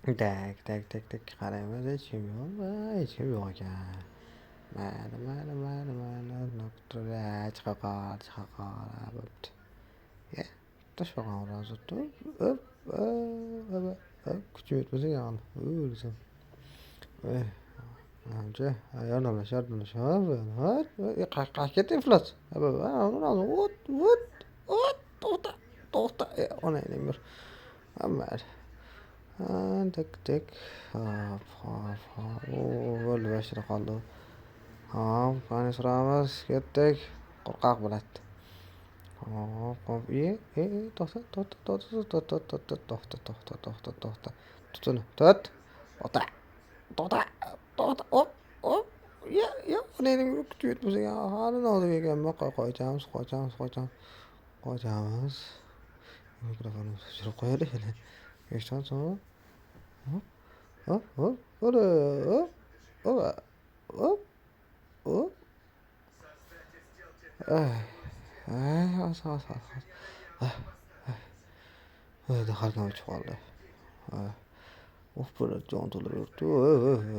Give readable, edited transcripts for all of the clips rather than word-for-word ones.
Tak. Qaraymiz, hech kim yo'q. Hech kim yo'q ekan. Mayli. Chiqa qol. Bo'pti. Ya, tashqagan hozir turib. Kuchim yetmasa ham. O'lsam. Ancha yordamlash. Qayerga ketdi iflos? To'xta. Onangni bir. Mayli. Tik. Hop. O'ldi bashira qoldi. Hop, qani suramiz. Ketdik. Qo'rqoq bo'ladi. Hop. To'xta. Tutun. Tut. To'xta. Hop. Ya, onangni kuchib yetmasa hali nozik ekanman. Qochamiz. Mikrofonni tushirib qo'yaylik. Eshitgan so'ng. Hop. Hop. As. Daxalga o'tib qoldi. Böyle jon to'ldiribdi.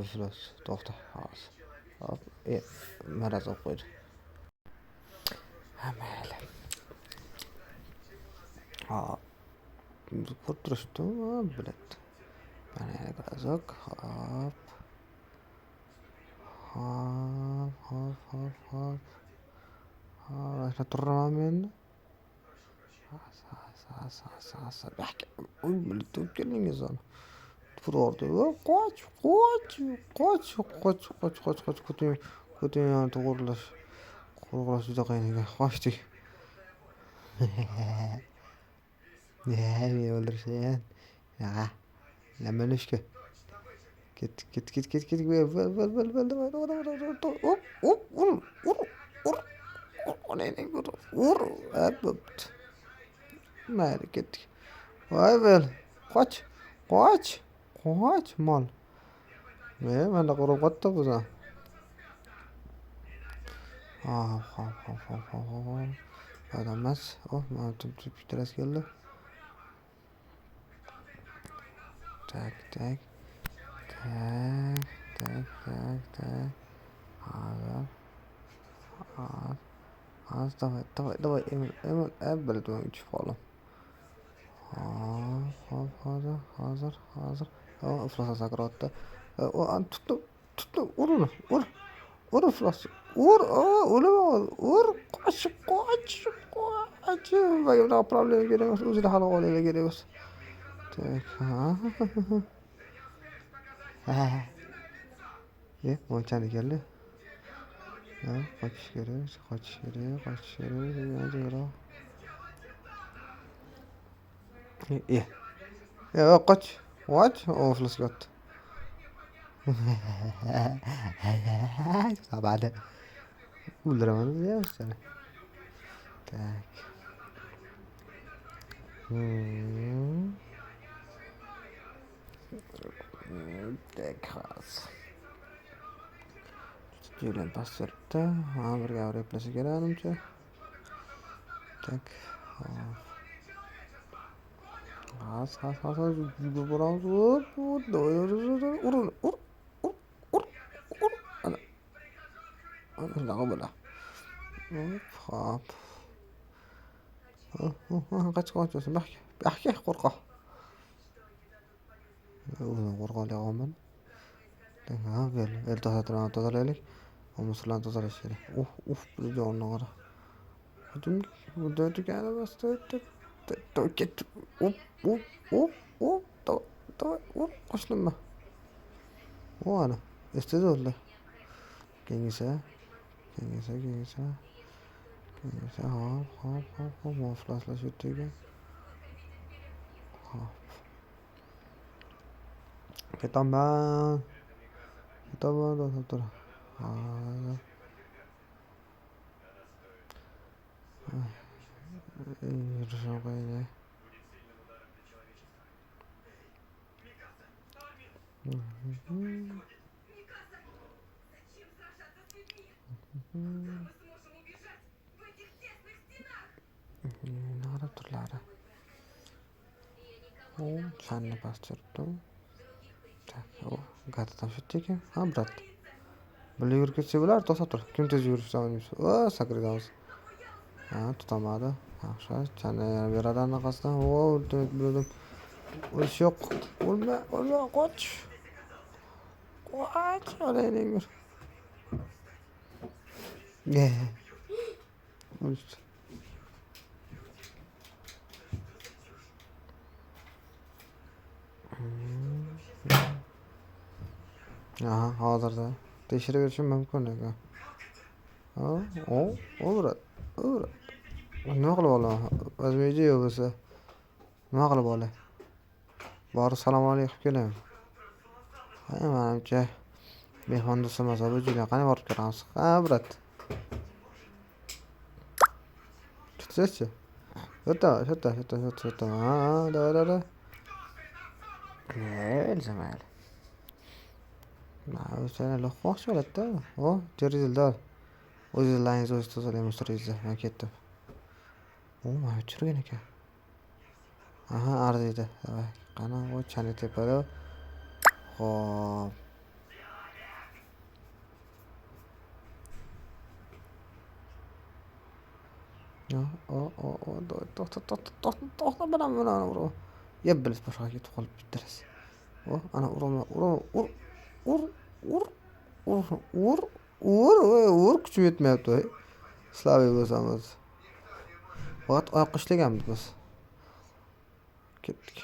Iflos. To'xta. Hozir. Hop. Maraz olib qo'ydi. Mayli. Hop. Ko'rib turishdi, biladi. Mana yana birazroq. Hop. Rashla turaman men. As. Bilib keldingiz onu. Turardi. Qoch. Ko'ting to'g'rilash. Qo'rqlash juda qiyin ekan. Qochdik. Meni o'ldirishgan. Namanushka. Ket. Hop. Ur. Onangni ur. Bo'pti. Mayli ketdik. Voy bel. Qoch. Mol. Mana qo'rqib qotdi bizdan. Hop. Adamas. Mana bitras keldi. Tak. Az давай. Emil. Bildim uçup qoldim. Hop. Hozir. Iflos sakrotdi. Tutdim. Ur iflos. O'lib. Ur. Qoch. Vay, problem kerak emas. O'zida hal qilib kerak emas. Tak. Monchani keldi. Qochish kerak. Qoch. Iflos ketdi. Sabadi. O'ldiraman ya seni. Tak. Tak hozir. Julian pastorda. Bir gaplashib kelanimcha. Tak. Hozir boramiz. Ur. Ana bo'la. Hop. Qochsin. Baxka qo'rqoq. Qo'rqoqligim. El tozalaylik. Omuzlarni tozalash kerak. Bir jonni qara. Hujum degani bosdi. Ket. Qo'shilma. Ana. Istedolda. Kengisa. Hop. Muflaslash o'tdi. Hop. Ketaman. To'xta. Yurishim qiyin. Nara turlari. Channi bostirdim. O gatadan shu ekan. Ha, brat. Birga yurib ketsa bo'lar, to'xtab tur. Kim tez yurishsa o'ynaymiz. O, sakragamiz. Ha, tutamadi. Yaxshi. Chana beradi anaqasidan. O, ultimate bo'ldim. O'lish yo'q. O'lma, o'lma, qoch. Qoch, olayning bir. O'lishdi. Aha, hozirda tekshiraverishim mumkin ekan. Ha, o'ldiradi. O'ldiradi. Nima qilib olaman? O'zimga yo'q bo'lsa. Nima qilib olay? Borib salom alaykum kelaymi? Ha, menimcha mehmon do'st emas, bu juda qani borib ko'ramiz. Ha, brat. Tutsa-chi. O'ta. Ha, da. Mayli. Sen loqmoqchi bo'ladi-da. O, terizildi. O'zingizlaringiz o'zingiz tozalaymiz turingizda. Men ketdim. O, mana tushirgan ekan. Aha, arziydi. Davay. Qani, o chani tepada. Xo'p. To'xta bilan ur. Yeb bilib boshqa ketib qolib bitdirasiz. O, ana ur, kuchim yetmayapti. Slaviy bo'lsamiz. Vaqt oyoqqa ishlaganmiz biz. Ketdik.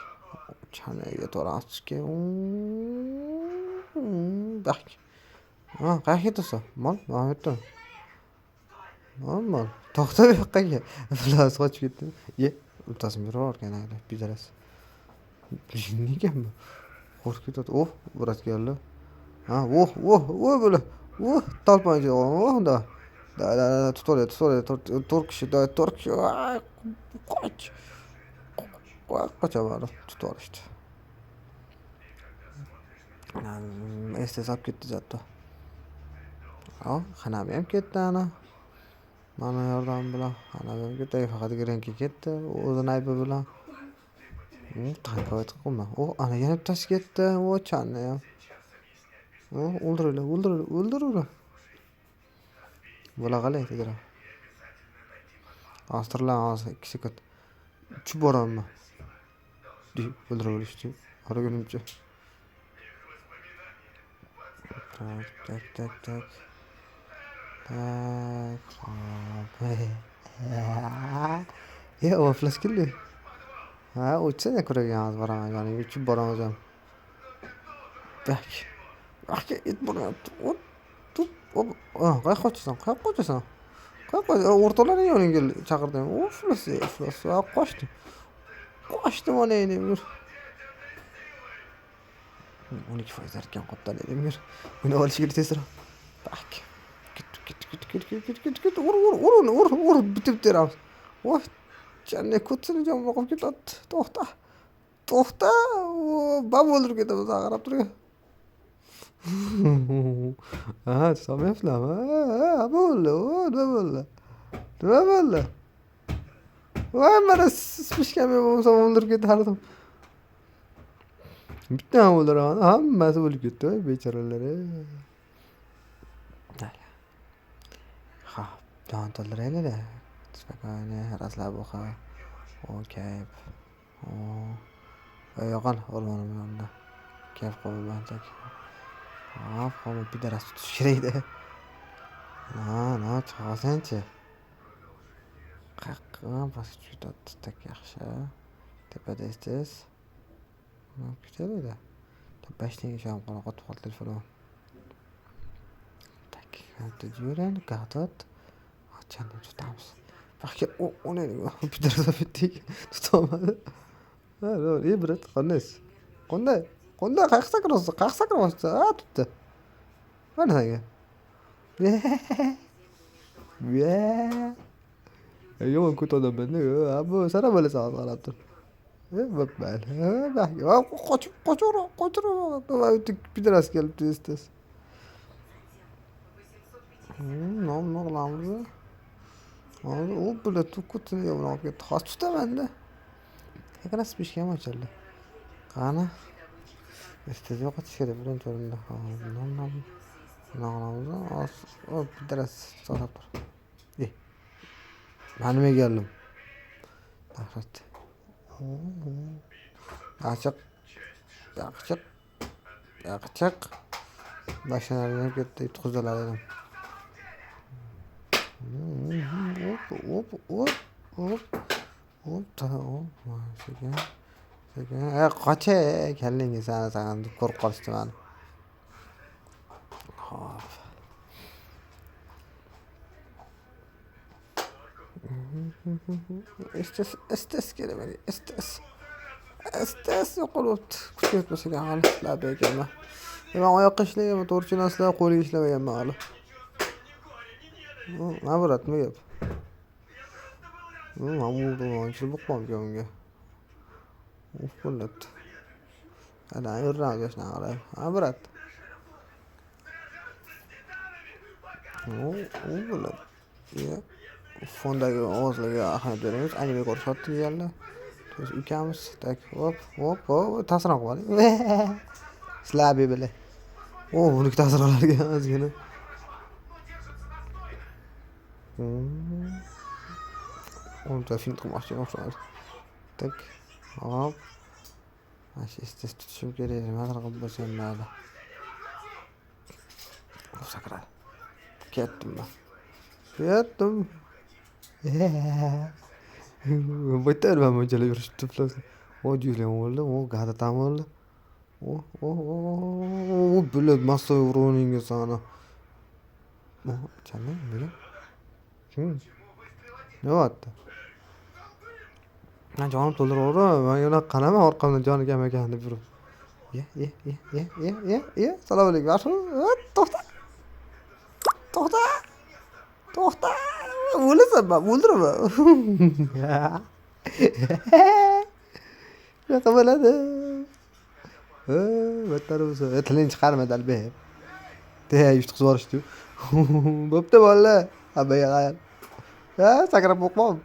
Chanaga to'rasizki. Bak. Ha, qayerga ketasan? Mol, men yetdim. Mol. To'xta bu yoqqa. Bilas qochib ketdi. O'rtasini berib yuborgan ayol, bidaras. Nega bu? Qo'rqib ketadi. Brat keldi. Ha, bo'la. Talpon da. Da, tutorial. 4 kishi, 4 kishi. Qoch. Qochaman, tutorishdi. Estes olib ketdi zatto. Xanabi ham ketdi ana. Mana yordam bilan xanabi ham ketdi. Faqat Grenki ketdi. O'zini aybi bilan. Tankovet qilma. Ana yana bittasi ketdi. Channi ham. O'ldir. Bo'la qalay dedim. Astirlan hozir 2 sekund. Uchib boraman. O'ldirishdi. Qaragunimcha. Tak. O flash keldi. Ha, o'chsana ko'ragan hozir boraman. Ya'ni uchib boramiz ham. Tak. It bo'lyapti. Qayoqqa qochasan? O'rtalarga yo'ling chaqirdim. Flash. Qochdim olayni. 12% erken qopdan edim. Buni olishga tezroq. Bak. Git. Ur. Bitib teramiz. Channe ko'tsini jon boqib ketadi. To'xta. Bab o'ldirib ketamiz, qarab turgan. Ha, tutamyapsizlarmi? Ha, bo'ldi. Voy, mana pishgan men bo'lsam o'ldirib ketardim. Bitta o'ldiraman, hammasi o'lib ketdi, bechoralar. Ha, jon to'ldiraylik-da. Spokojniy, расслабуха. Okey. Yo'qol, o'lmadim yonda. Kayf qo'yman tak. Qo'yib bidaras tutish kerak-da. Chiqasanchi. Qaqqa bosib ketadi, tak yaxshi. Tepada estes. Ketadi-da. 5 tanga sham qotib qoldi telefon. Tak, yurgan gatot. Channi tutamiz. Bakka o'ni bidaras bitdik. Tutamadi. Brat, qanday? Qayerga kirasiz? Ha, tutdi. Mana senga. Yomon ko't odam benda. Bu sara bo'lasan, qarab tur. Qochur. Bidaras kelibdi estes. Nom qilamiz. Hozir u bilan ko'tini yomon olib ketdi. Hozir tutaman-da. Ekran pishgan ochildi. Qani? İstediği kaç kere birinci oyunda. Nağlamızda az. O bir ders tutar. İyi. Benime geldim. Tahret. Açık. Yakacak. Yakacak. Başına dönüp gitti. Tutkuzalar dedim. Hop hop hop hop hop. Şeker. Şeker. Kaçı. Kendin sana kork karıştı bana. Hop. استس كده بقى استس وقلت كنت بس قال لا بيك ما يقش لي ما تورش ناس لا قوليش لا يا ماله ما برات ما يب ما مو ما شو بقوم جونجا وقلت انا يرنا جاش نعرف ما برات وقلت يا fondagi ovozlarga ahamiyat beramiz. Anime ko'rsatdik yalla. Biz ukamiz tak hop hop hop ta'sir qiladi. Slabi bile. O buniki ta'sirlarga ozgina. O'nta film qilmoqchi o'xshaydi. Tak hop. Mana istis tutishim kerak. Nima qilib bo'lsam mayli. Sakradi. Ketdim men. Ketdim. Betul memang jalan yurus tu plus. Oh jualan mula, oh gada tamal. Böyle masa running sana. Oh canım böyle. Ne var? Ben canım dolur orada. Ben yana kanama arkamdan canı gelmek yani bro. Ya. Selamünaleyküm. Tohta. Tohta. Tohta. O'lasan ben, o'ldirma. Shunaqa bo'ladi. Battarimiz. Tilingni chiqarma dalbay. Yutqizib yuborishdi. Bo'pti bola. Hammaga qayil. Sakrab o'qmam.